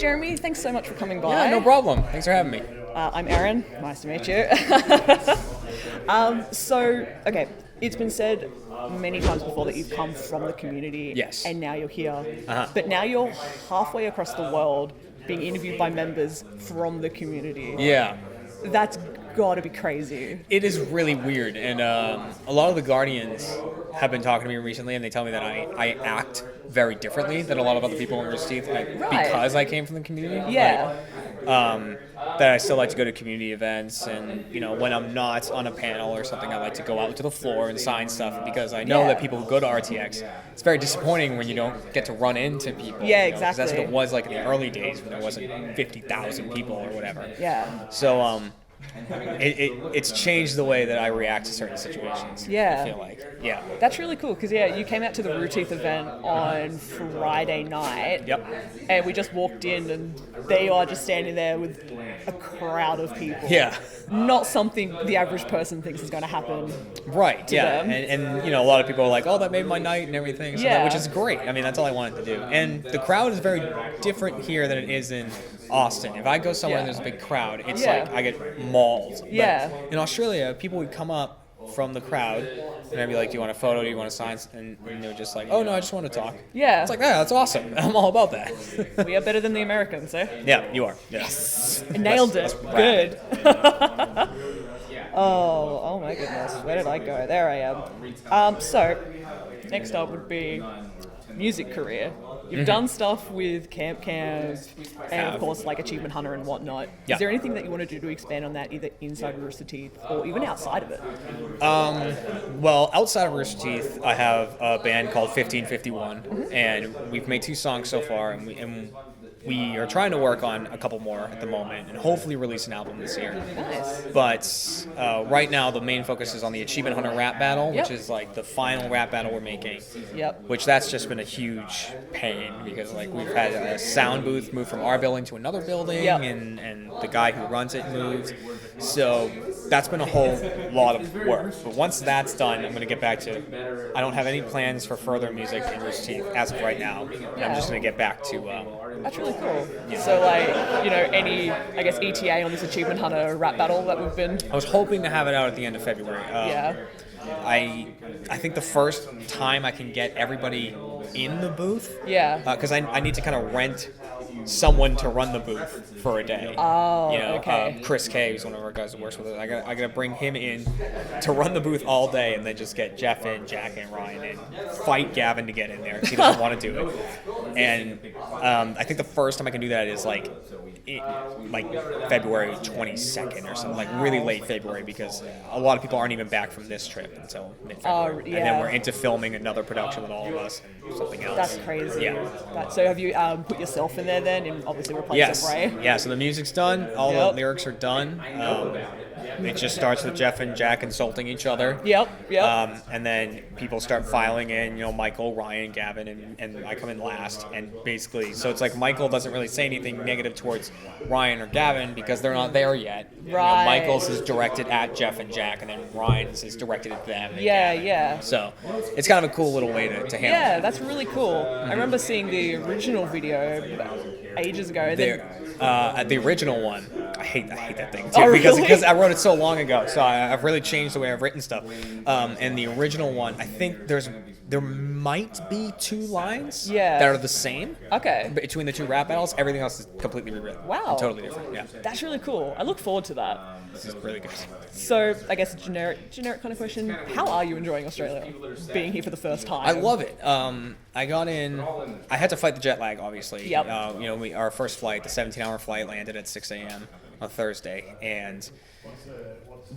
Jeremy. Thanks so much for coming by. Yeah, no problem. Thanks for having me. I'm Erin. Nice to meet you. Okay, it's been said many times before that you've come from the community. Yes. And now you're here. Uh-huh. But now you're halfway across the world being interviewed by members from the community. Yeah. That's gotta be crazy. It is really weird, and a lot of the Guardians have been talking to me recently, and they tell me that I act very differently than a lot of other people in Rooster Teeth because I came from the community. Yeah. That I still like to go to community events, and when I'm not on a panel or something, I like to go out to the floor and sign stuff because I know that people who go to RTX, it's very disappointing when you don't get to run into people. Yeah, 'cause that's exactly. what it was like in the early days when there wasn't 50,000 people or whatever. Yeah. So it's changed the way that I react to certain situations. Yeah. I feel like. Yeah. That's really cool because you came out to the Rooster Teeth event on Friday night. Yep. And we just walked in and there you are just standing there with a crowd of people. Yeah. Not something the average person thinks is going to happen. Right. Yeah. them. And a lot of people are like, oh, that made my night and everything. So Yeah. which is great. I mean, that's all I wanted to do. And the crowd is very different here than it is in Austin. If I go somewhere and there's a big crowd, it's like I get mauled. But Yeah. in Australia, people would come up from the crowd and I'd be like, do you want a photo? Do you want to sign? And they were just like, oh, no, I just want to talk. Yeah. It's like, yeah, that's awesome. I'm all about that. We are better than the Americans, eh? Yeah, you are. Yes. I nailed it. That's rad. Good. Oh my goodness. Where did I go? There I am. So, next up would be music career. You've done stuff with Camp and of course like Achievement Hunter and whatnot. Yeah. Is there anything that you want to do to expand on that either inside Rooster Teeth or even outside of it? Well, outside of Rooster Teeth, I have a band called 1551, and we've made 2 songs so far, and we are trying to work on a couple more at the moment, and hopefully release an album this year. Nice. But right now, the main focus is on the Achievement Hunter rap battle, Yep. which is like the final rap battle we're making. Yep. Which that's just been a huge pain because like we've had a sound booth move from our building to another building, Yep. and the guy who runs it moved. So that's been a whole lot of work. But once that's done, I'm going to get back to. I don't have any plans for further music in Rooster Teeth as of right now. I'm just going to get back to. That's really cool. So like, any, I guess, ETA on this Achievement Hunter rap battle that we've been... I was hoping to have it out at the end of February. Yeah. I think the first time I can get everybody in the booth. Yeah. Because I need to kind of rent someone to run the booth for a day. Oh, okay. Chris K, who's one of our guys who works with us. I gotta bring him in to run the booth all day, and then just get Jeff and Jack and Ryan and fight Gavin to get in there because he doesn't want to do it. And I think the first time I can do that is like February 22nd or something, like really late February, because a lot of people aren't even back from this trip until mid-February. Yeah. And then we're into filming another production with all of us and something else. That's crazy. Yeah. So have you put yourself in there then, and obviously replace Yes. Ray? Yeah, so the music's done. All Yep. the lyrics are done. It just starts with Jeff and Jack insulting each other. Yep. And then people start filing in, Michael, Ryan, Gavin, and I come in last. And basically, so it's like Michael doesn't really say anything negative towards Ryan or Gavin because they're not there yet. Right. Michael's is directed at Jeff and Jack, and then Ryan's is directed at them. And Gavin. Yeah. So it's kind of a cool little way to handle Yeah, it. that's really cool. I remember seeing the original video ages ago. And then, At the original one, I hate that thing too Oh, because really? I wrote it so long ago. So I've really changed the way I've written stuff. And the original one, I think there might be 2 lines Yeah. that are the same. Okay. Between the 2 rap battles, everything else is completely rewritten. Wow. And totally different. Yeah, That's really cool. I look forward to that. this is really good. So, I guess a generic kind of question. How are you enjoying Australia? Being here for the first time. I love it. I got in. I had to fight the jet lag, obviously. Yep. Our first flight, the 17-hour flight, landed at 6 a.m. on Thursday, and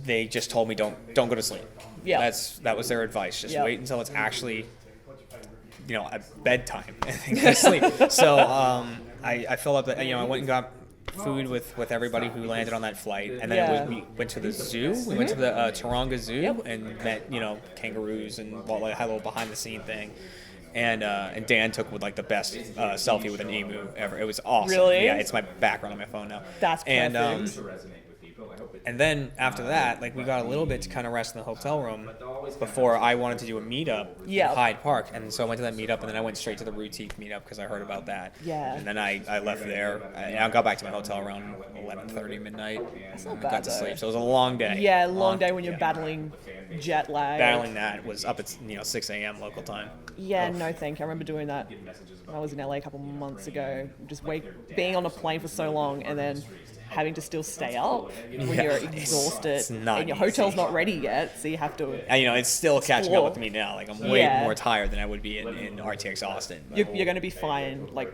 they just told me don't go to sleep. Yeah. That was their advice. Just Yep. wait until it's actually, at bedtime and go to sleep. So I filled up. I went and got food with everybody who landed on that flight, and then we went to the zoo. We went to the Taronga Zoo Yep. and met kangaroos and had a little behind the scene thing. And Dan took with like the best selfie with an emu ever. It was awesome. Really? Yeah, it's my background on my phone now. That's perfect. And And then after that, like we got a little bit to kind of rest in the hotel room before I wanted to do a meetup in Hyde Park. And so I went to that meetup, and then I went straight to the Rootique meetup because I heard about that. Yeah. And then I left there, and I got back to my hotel around 11:30 midnight. That's not and bad, got to though. sleep. So it was a long day. Yeah, long day when you're battling jet lag. Battling that was up at 6 a.m. local time. Yeah, no thank you. I remember doing that when I was in LA a couple months ago. Just being on a plane for so long and then having to still stay up when you're exhausted it's not and your hotel's easy. not ready yet, so you have to. It's still catching up explore. with me now. Like I'm way Yeah. more tired than I would be in RTX Austin. You're going to be fine. Like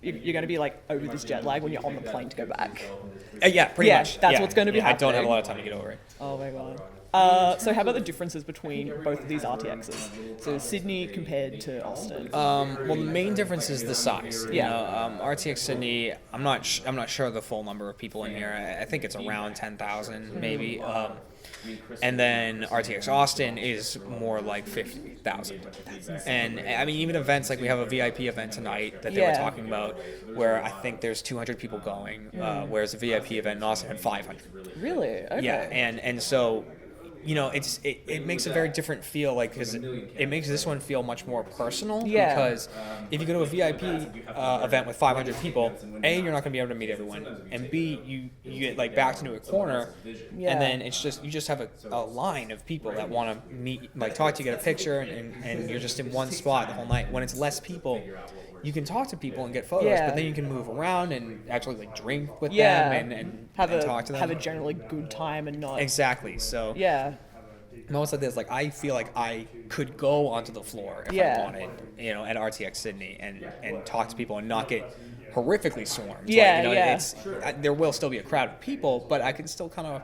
you're going to be like over this jet lag when you're on the plane to go back. Yeah, pretty Yeah, much. that's what's gonna be I don't have a happening. lot of time to get over it. Oh my god. So how about the differences between both of these RTXs? So Sydney compared to Austin. Well, the main difference is the size. Yeah. RTX Sydney. I'm not sure the full number of people in here. I think it's around 10,000 maybe. And then RTX Austin is more like 50,000. And I mean, even events like we have a VIP event tonight that they were Yeah. talking about, where I think there's 200 people going, whereas the VIP event in Austin had 500. Really? Okay. Yeah, and so, it makes a very different feel, like, because it makes this one feel much more personal. Yeah. Because if you go to a VIP event with 500 people, A, you're not going to be able to meet everyone, and B, you get like backed into a corner, Yeah. and then you just have a line of people that want to meet, like talk to you, get a picture, and you're just in one spot the whole night. When it's less people, you can talk to people and get photos, Yeah. but then you can move around and actually like drink with Yeah. them and have talk to them. have a generally good time and not. Exactly. So Yeah. moments like this, like I feel like I could go onto the floor if Yeah. I wanted, at RTX Sydney and talk to people and not get horrifically swarmed. Yeah, Like, there will still be a crowd of people, but I can still kind of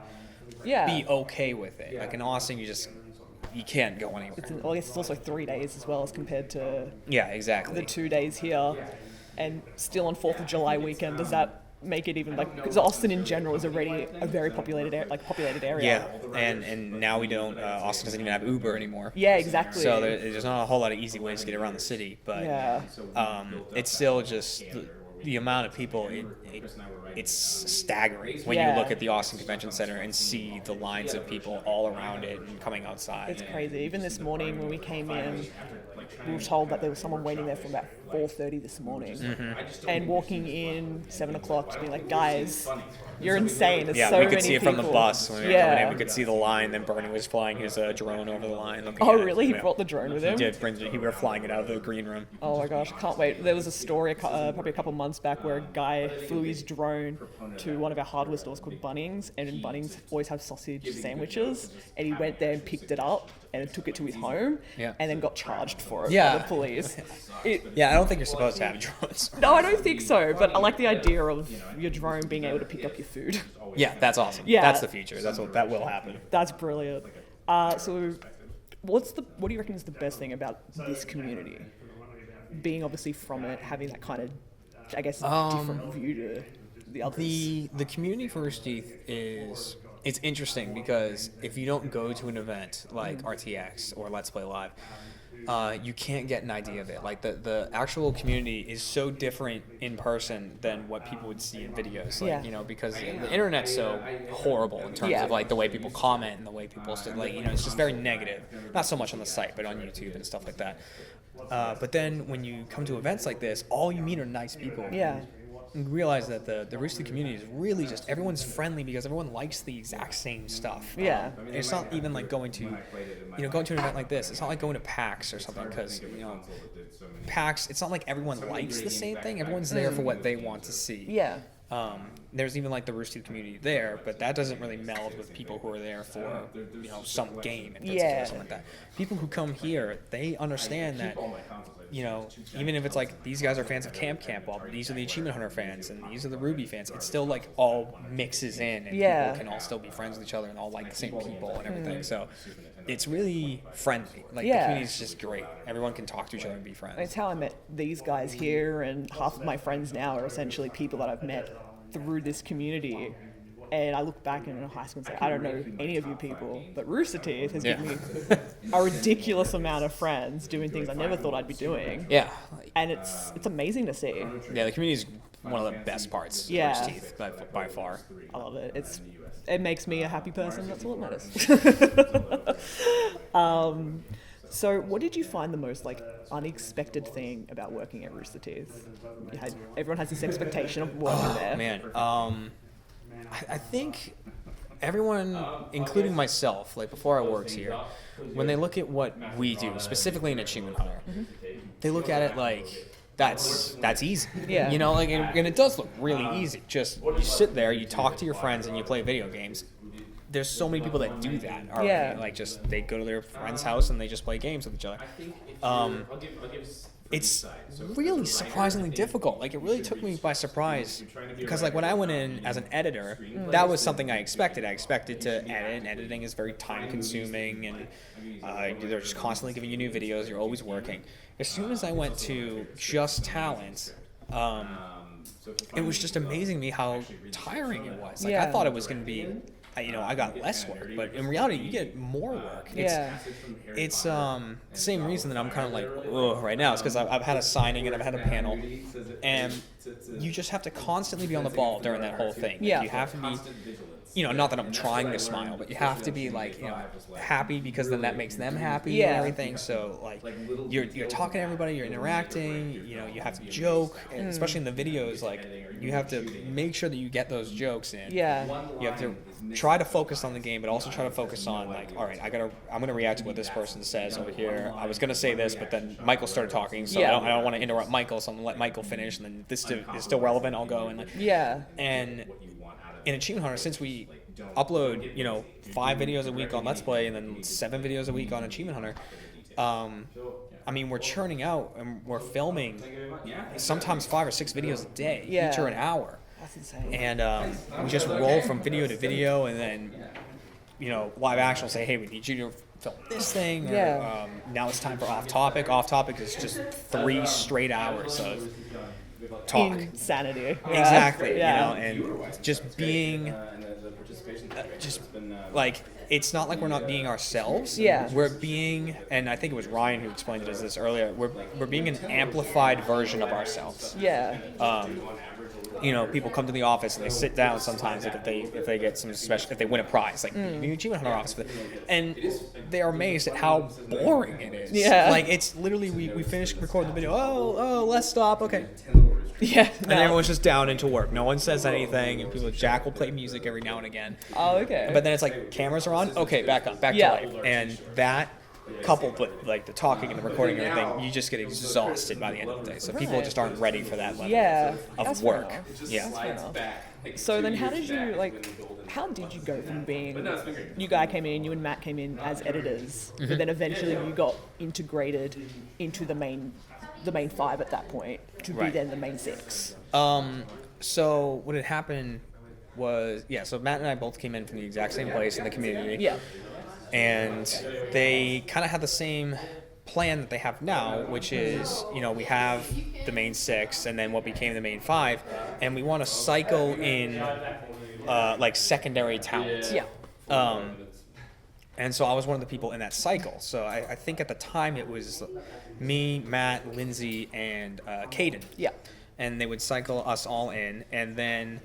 Yeah. be okay with it. Like in Austin, you can't go anywhere. Well, I guess it's also 3 days as well as compared to Yeah, exactly. the 2 days here, and still on 4th of July weekend. Does that make it even like, because Austin in general is already a very populated area? Yeah, and now we don't. Austin doesn't even have Uber anymore. Yeah, exactly. So there's not a whole lot of easy ways to get around the city, but Yeah. it's still just the amount of people. It's staggering when Yeah. you look at the Austin Convention Center and see the lines of people all around it and coming outside. It's crazy. Even this morning when we came in, we were told that there was someone waiting there from about 4:30 this morning, and walking in 7 o'clock to be like, guys, you're insane. There's Yeah, so we many could see it people. from the bus when we were coming in. We could see the line. Then Bernie was flying his drone over the line. looking Oh, at it. really? He Yeah. brought the drone with him? He did. He were flying it out of the green room. Oh my gosh, I can't wait. There was a story probably a couple months back where a guy flew his drone to one of our hardware stores called Bunnings, and in Bunnings always have sausage sandwiches, and he went there and picked it up and took it to his home, Yeah. and then got charged for it Yeah. by the police. Yeah, I don't think you're supposed to have drones. No, I don't think so, but I like the idea of your drone being able to pick up your food. Yeah, that's awesome. Yeah. That's the future. That will happen. That's brilliant. So what do you reckon is the best thing about this community? Being obviously from it, having that kind of, I guess, different view to the others. The community for Rooster Teeth it's interesting because if you don't go to an event like RTX or Let's Play Live, you can't get an idea of it. Like the actual community is so different in person than what people would see in videos. Like, Yeah. because the internet's so horrible in terms Yeah. of like the way people comment and the way people it's just very negative. Not so much on the site, but on YouTube and stuff like that. But then when you come to events like this, all you meet are nice people. Yeah. You realize that the Rooster community is really just everyone's friendly because everyone likes the exact same stuff. Yeah. It's not even like going to an event like this. It's not like going to PAX or something because PAX. It's not like everyone likes the same thing. Everyone's there for what they want to see. Yeah. There's even like the Rooster community there, but that doesn't really meld with people who are there for some game in particular or something like that. People who come here, they understand that even if it's like these guys are fans of Camp, well, these are the Achievement Hunter fans and these are the Ruby fans. It still like all mixes in and Yeah. people can all still be friends with each other and all like the same people and everything. So it's really friendly. Like the Yeah. community's just great. Everyone can talk to each other and be friends. It's how I met these guys here, and half of my friends now are essentially people that I've met through this community. And I look back in high school and say, I don't know any of you people, but Rooster Teeth has given me a ridiculous amount of friends doing things I never thought I'd be doing. Yeah. And it's amazing to see. Yeah, the community's one of the best parts of Yeah. Rooster Teeth by far. I love it. It makes me a happy person. That's all that matters. So, what did you find the most like unexpected thing about working at Rooster Teeth? Everyone has this expectation of working there. Man, I think everyone, including myself, like before I worked here, when they look at what we do, specifically in Achievement Hunter, they look at it like that's easy. Yeah. You know, like, and it does look really easy. Just you sit there, you talk to your friends, and you play video games. There's so many people that do that already. Yeah. Like, just they go to their friend's house and they just play games with each other. It's really surprisingly difficult. Like, it really took me by surprise because, like, when I went in as an editor, that was something I expected. I expected to edit, and editing is very time-consuming, and they're just constantly giving you new videos. You're always working. As soon as I went to just talent, it was just amazing to me how tiring it was. Like, I thought it was going to be, I got less work, but in reality, you get more work. It's the same reason that I'm kind of like, ugh, right now. It's because I've had a signing and I've had a panel, and you just have to constantly be on the ball during that whole thing. Yeah. You have to be, not that I'm trying to smile, but you have to be like, happy because then that makes them happy and everything. So like, you're talking to everybody, you're interacting, you have to joke, and especially in the videos, like you have to make sure that you get those jokes in. Yeah. You have to try to focus on the game, but also try to focus on like, all right, I'm gonna react to what this person says over here. I was gonna say this, but then Michael started talking, so I don't want to interrupt Michael, so I'm gonna let Michael finish, and then this is still relevant. I'll go and like, and in Achievement Hunter, since we upload, 5 videos a week on Let's Play and then 7 videos a week on Achievement Hunter, we're churning out and we're filming sometimes 5 or 6 videos a day, each are an hour. That's insane. And we just roll from video to video, and then, live action will say, hey, we need you to film this thing. Or, now it's time for Off Topic. Off Topic is just 3 straight hours of talk. Insanity. Exactly. And just being, like, it's not like we're not being ourselves. We're being, and I think it was Ryan who explained it as this earlier, we're being an amplified version of ourselves. People come to the office and they sit down sometimes, like if they get some special, if they win a prize, like the Achievement Hunter office, and they are amazed at how boring it is. Like, it's literally we finished recording the video. Oh, let's stop. Okay. And everyone's just down into work. No one says anything, and Jack will play music every now and again. Oh, okay. But then it's like, cameras are on. Okay, back to life. And that, coupled with like the talking and the recording and everything, you just get exhausted by the end of the day. So people just aren't ready for that level of work. So then how did you go from being, you and Matt came in as editors, but then eventually you got integrated into the main 5 at that point to be then the main 6? So what had happened was, so Matt and I both came in from the exact same place in the community. And they kind of had the same plan that they have now, which is, we have the main 6 and then what became the main 5, and we want to cycle in like secondary talent. And so I was one of the people in that cycle. So I think at the time it was me, Matt, Lindsay, and Caden. And they would cycle us all in, and then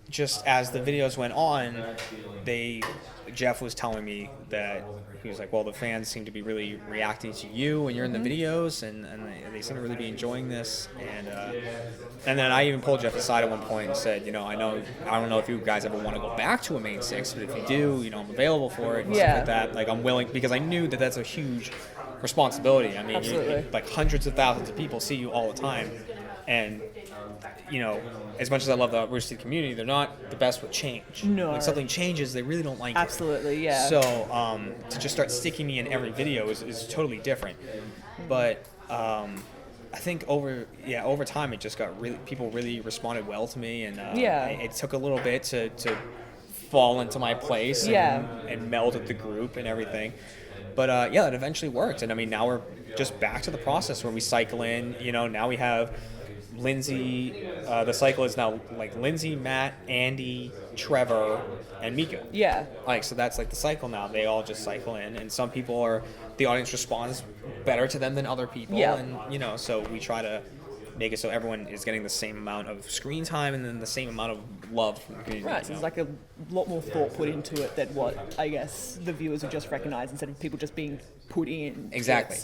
just as the videos went on, Jeff was telling me that he was like, well, the fans seem to be really reacting to you when you're in the videos, and they seem to really be enjoying this. And then I even pulled Jeff aside at one point and said, I don't know if you guys ever want to go back to a main 6, but if you do, I'm available for it and stuff like that. Like, I'm willing, because I knew that that's a huge responsibility. I mean, like hundreds of thousands of people see you all the time, and as much as I love the Rooster Teeth community, they're not the best with change. No. When something changes, they really don't like it. Absolutely, So to just start sticking me in every video is totally different. But I think over time, it just got people really responded well to me, and it took a little bit to fall into my place and meld with the group and everything. But it eventually worked, and I mean, now we're just back to the process where we cycle in. Now we have Lindsay, the cycle is now like Lindsay, Matt, Andy, Trevor, and Mika. So that's like the cycle now. They all just cycle in, and some people the audience responds better to them than other people. And so we try to make it so everyone is getting the same amount of screen time and then the same amount of love from the community. Right, so there's like a lot more thought put into it than what I guess the viewers would just recognize instead of people just being put in. Exactly.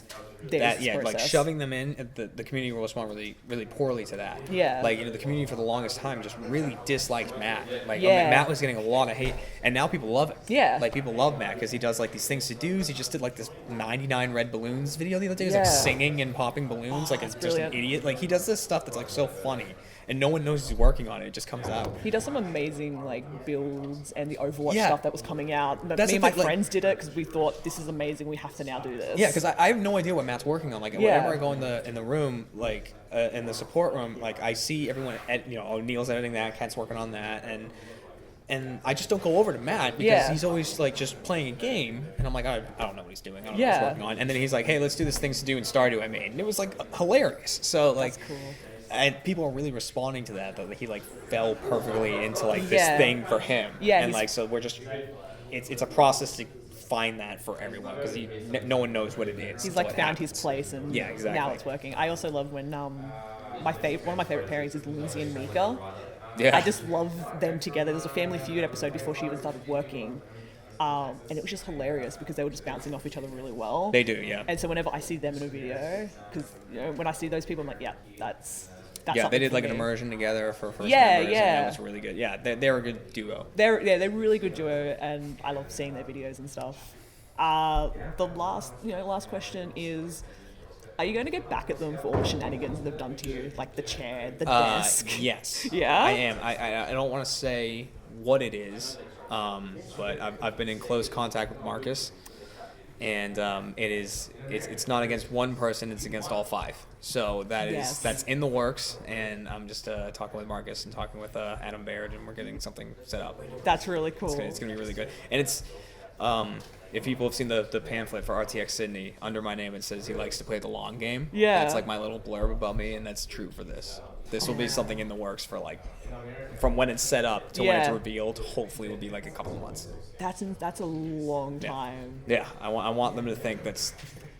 That like shoving them in, the community will respond really, really poorly to that. Yeah. Like, the community for the longest time just really disliked Matt. Like, Yeah. Matt was getting a lot of hate, and now people love it. Yeah. Like, people love Matt because he does like these things to do's. He just did like this 99 red balloons video the other day. He was like Yeah. singing and popping balloons like it's just an brilliant. idiot. Like, he does this stuff that's like so funny, and no one knows he's working on it. It just comes out. He does some amazing like builds and the Overwatch Yeah. stuff that was coming out. But That's me the and my thing, like- friends did it because we thought this is amazing. We have to now do this. Yeah, because I have no idea what Matt's working on. Like, whenever I go in the room, like in the support room, like I see everyone, Neil's editing that, Kat's working on that, and I just don't go over to Matt because he's always like just playing a game, and I'm like, I don't know what he's doing. I don't know what he's working on. And then he's like, hey, let's do this things to do in Stardew I made, and it was like hilarious. So like, That's cool. and people are really responding to that he like fell perfectly into like this thing for him. Yeah, and like so we're just, it's a process to find that for everyone because no one knows what it is. He's like found his place and Yeah, exactly. now it's working. I also love when one of my favorite pairings is Lindsay and Mika. Yeah. I just love them together. There's a Family Feud episode before she even started working. And it was just hilarious because they were just bouncing off each other really well. They do, yeah. And so whenever I see them in a video, because when I see those people, I'm like, yeah, that's Yeah, something they did for like me. an immersion together for first Yeah, members, yeah. and that was really good. Yeah, they're a good duo. They're a really good duo, and I love seeing their videos and stuff. The last question is, are you going to get back at them for all the shenanigans they've done to you, like the chair, the desk? Yes. Yeah? I am. I don't want to say what it is, but I've been in close contact with Marcus, and it's not against one person, it's against all five. So that's in the works, and I'm just talking with Marcus and talking with Adam Baird, and we're getting something set up. That's really cool. It's gonna be really good, and it's. If people have seen the pamphlet for RTX Sydney, under my name it says he likes to play the long game. Yeah. That's like my little blurb about me, and that's true for this. This will be something in the works for like, from when it's set up to when it's revealed. Hopefully, will be like a couple of months. That's a long time. Yeah, I want them to think that's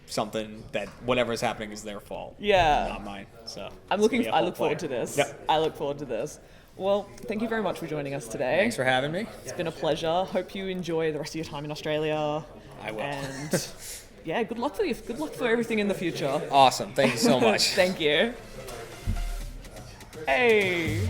something that whatever is happening is their fault. Yeah. Not mine. So I look forward to this. Yep. I look forward to this. Well, thank you very much for joining us today. Thanks for having me. It's been a pleasure. Hope you enjoy the rest of your time in Australia. I will. And yeah, good luck for you. Good luck for everything in the future. Awesome. Thank you so much. Thank you. Hey.